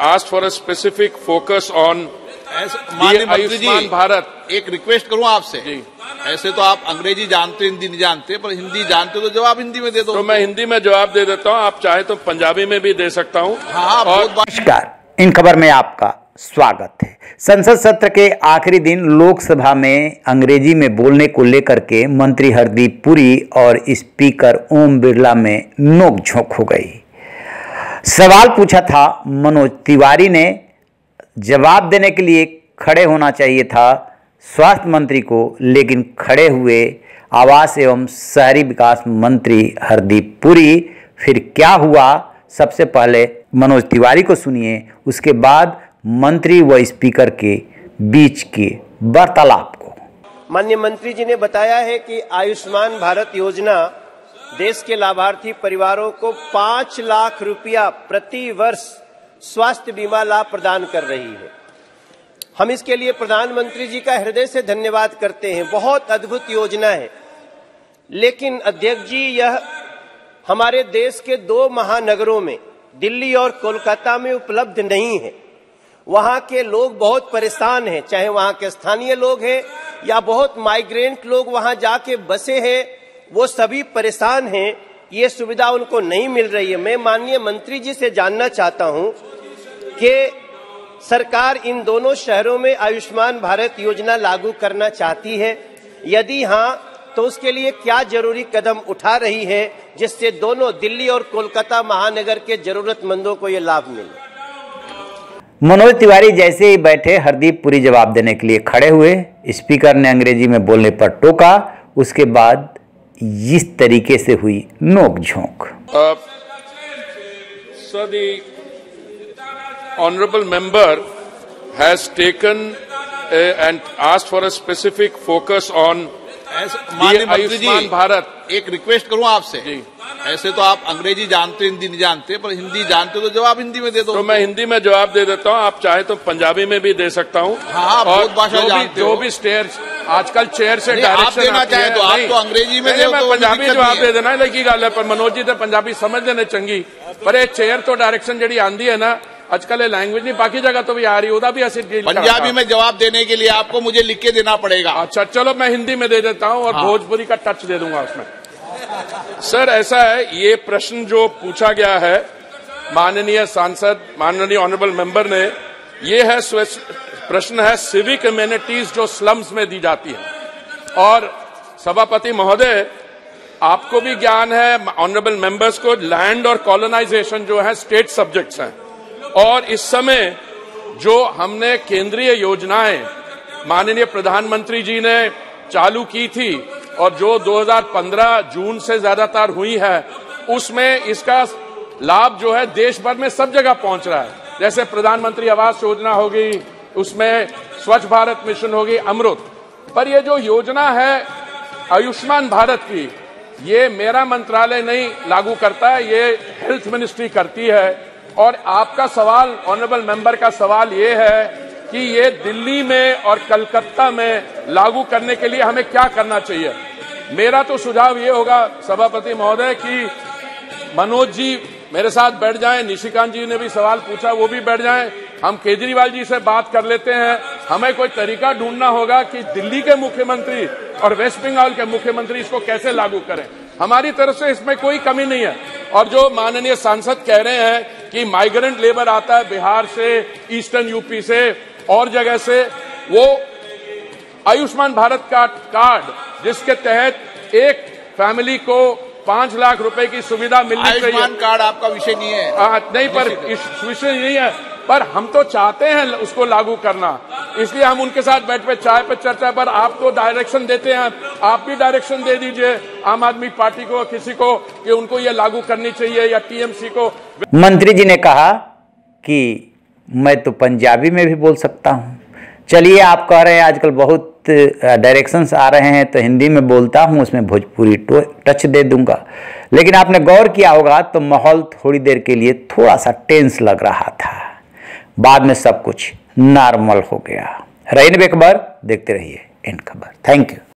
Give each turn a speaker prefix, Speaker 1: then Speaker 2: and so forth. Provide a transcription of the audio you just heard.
Speaker 1: asked for a specific focus on
Speaker 2: माननीय मंत्री जी,
Speaker 1: आयुष्मान भारत।
Speaker 2: एक रिक्वेस्ट करूं आपसे। ऐसे तो आप अंग्रेजी जानते, हिंदी नहीं जानते, पर हिंदी जानते तो जवाब हिंदी में दे दो।
Speaker 1: तो मैं हिंदी में जवाब दे देता हूं, आप चाहे तो पंजाबी में भी दे सकता हूं।
Speaker 2: हाँ,
Speaker 3: नमस्कार, इन खबर में आपका स्वागत है। संसद सत्र के आखिरी दिन लोकसभा में अंग्रेजी में बोलने को लेकर के मंत्री हरदीप पुरी और स्पीकर ओम बिरला में नोकझोंक हो गई। सवाल पूछा था मनोज तिवारी ने, जवाब देने के लिए खड़े होना चाहिए था स्वास्थ्य मंत्री को, लेकिन खड़े हुए आवास एवं शहरी विकास मंत्री हरदीप पुरी। फिर क्या हुआ, सबसे पहले मनोज तिवारी को सुनिए, उसके बाद मंत्री व स्पीकर के बीच के वार्तालाप को।
Speaker 4: माननीय मंत्री जी ने बताया है कि आयुष्मान भारत योजना देश के लाभार्थी परिवारों को 5 लाख रुपया प्रति वर्ष स्वास्थ्य बीमा लाभ प्रदान कर रही है। हम इसके लिए प्रधानमंत्री जी का हृदय से धन्यवाद करते हैं। बहुत अद्भुत योजना है, लेकिन अध्यक्ष जी, यह हमारे देश के 2 महानगरों में, दिल्ली और कोलकाता में उपलब्ध नहीं है। वहां के लोग बहुत परेशान हैं, चाहे वहां के स्थानीय लोग हैं या बहुत माइग्रेंट लोग वहां जाके बसे हैं, वो सभी परेशान हैं। ये सुविधा उनको नहीं मिल रही है। मैं माननीय मंत्री जी से जानना चाहता हूं कि सरकार इन दोनों शहरों में आयुष्मान भारत योजना लागू करना चाहती है, यदि हां तो उसके लिए क्या जरूरी कदम उठा रही है जिससे दोनों दिल्ली और कोलकाता महानगर के जरूरतमंदों को ये लाभ मिले।
Speaker 3: मनोज तिवारी जैसे ही बैठे, हरदीप पुरी जवाब देने के लिए खड़े हुए। स्पीकर ने अंग्रेजी में बोलने पर टोका। उसके बाद इस तरीके से हुई नोकझोंक।
Speaker 1: So the honorable member has taken and asked for a specific focus on
Speaker 2: माननीय मंत्री जी,
Speaker 1: आयुष्मान भारत।
Speaker 2: एक रिक्वेस्ट करूं आपसे। ऐसे तो आप अंग्रेजी जानते, हिंदी नहीं जानते, पर हिंदी जानते तो जवाब हिंदी में दे दो।
Speaker 1: तो मैं हिंदी में जवाब दे देता हूं, आप चाहे तो पंजाबी में भी दे सकता हूं।
Speaker 2: हाँ, बहुत भाषा जानते हो।
Speaker 1: जो भी स्टेयर आजकल चेयर से
Speaker 2: आप
Speaker 1: डायरेक्शन
Speaker 2: देना चाहे तो आप तो अंग्रेजी में दे,
Speaker 1: मैं पंजाबी जवाब दे देना लगी गल है, पर मनोज जी तो पंजाबी समझ लेने चंगी, पर ये चेयर तो डायरेक्शन जी आंदी है ना, आजकल लैंग्वेज नहीं बाकी जगह तो भी आ रही, ओदा भी असर
Speaker 2: पंजाबी में जवाब देने के लिए आपको मुझे लिख के देना पड़ेगा।
Speaker 1: अच्छा चलो, मैं हिंदी में दे देता हूं और भोजपुरी का टच दे दूंगा उसमें। सर ऐसा है, ये प्रश्न जो पूछा गया है माननीय सांसद, माननीय ऑनरेबल मेंबर ने, ये है प्रश्न है सिविक एमेनिटीज जो स्लम्स में दी जाती है। और सभापति महोदय, आपको भी ज्ञान है, ऑनरेबल मेंबर्स को, लैंड और कॉलोनाइजेशन जो है स्टेट सब्जेक्ट्स हैं। और इस समय जो हमने केंद्रीय योजनाएं माननीय प्रधानमंत्री जी ने चालू की थी और जो 2015 जून से ज्यादातर हुई है, उसमें इसका लाभ जो है देश भर में सब जगह पहुंच रहा है। जैसे प्रधानमंत्री आवास योजना होगी, उसमें स्वच्छ भारत मिशन होगी, अमृत। पर ये जो योजना है आयुष्मान भारत की, ये मेरा मंत्रालय नहीं लागू करता है, ये हेल्थ मिनिस्ट्री करती है। और आपका सवाल, ऑनरेबल मेंबर का सवाल ये है कि ये दिल्ली में और कलकत्ता में लागू करने के लिए हमें क्या करना चाहिए। मेरा तो सुझाव ये होगा सभापति महोदय कि मनोज जी मेरे साथ बैठ जाएं, निशिकांत जी ने भी सवाल पूछा, वो भी बैठ जाएं, हम केजरीवाल जी से बात कर लेते हैं। हमें कोई तरीका ढूंढना होगा कि दिल्ली के मुख्यमंत्री और वेस्ट बंगाल के मुख्यमंत्री इसको कैसे लागू करें। हमारी तरफ से इसमें कोई कमी नहीं है। और जो माननीय सांसद कह रहे हैं कि माइग्रेंट लेबर आता है बिहार से, ईस्टर्न यूपी से और जगह से, वो आयुष्मान भारत का कार्ड जिसके तहत एक फैमिली को 5 लाख रुपए की सुविधा मिलनी चाहिए।
Speaker 2: आयुष्मान कार्ड आपका विषय नहीं है।
Speaker 1: नहीं, पर इस विषय नहीं है, पर हम तो चाहते हैं उसको लागू करना, इसलिए हम उनके साथ बैठ पे चाय पे चर्चा। पर आप तो डायरेक्शन देते हैं, आप भी डायरेक्शन दे दीजिए आम आदमी पार्टी को, किसी को, कि उनको ये लागू करनी चाहिए या टीएमसी को।
Speaker 3: मंत्री जी ने कहा कि मैं तो पंजाबी में भी बोल सकता हूं। चलिए, आप कह रहे हैं आजकल बहुत डायरेक्शंस आ रहे हैं तो हिंदी में बोलता हूं, उसमें भोजपुरी टच दे दूंगा। लेकिन आपने गौर किया होगा तो माहौल थोड़ी देर के लिए थोड़ा सा टेंस लग रहा था, बाद में सब कुछ नॉर्मल हो गया। रहीन बेखबर देखते रहिए इन खबर। Thank you.